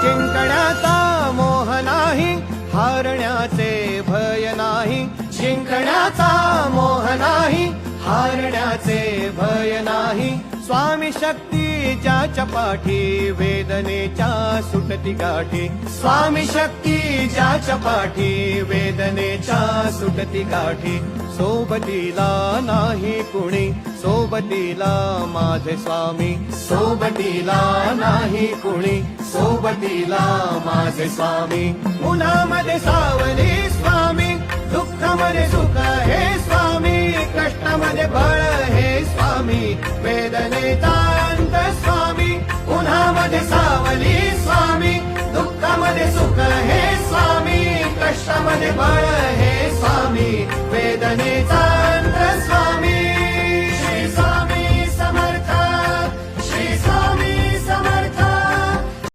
जिंकण्याचा मोह नाही, हारण्याचे भय नाही. जिंकण्याचा मोह नाही, हारण्याचे भय नाही. स्वामी शक्ती ज्याच्या पाठी, वेदनेच्या सुटती गाठी. स्वामी शक्ती ज्याच्या पाठी, वेदनेच्या सुटती गाठी. सोबतीला नाही कुणी, सोबतीला माझे स्वामी. सोबतीला नाही कुणी, सोबतीला माझे स्वामी. उन्हामध्ये सावली स्वामी, दुःखामध्ये सुख हे स्वामी. कष्टामध्ये बळ हे स्वामी, वेदनेचा अंत स्वामी. उन्हामध्ये सावली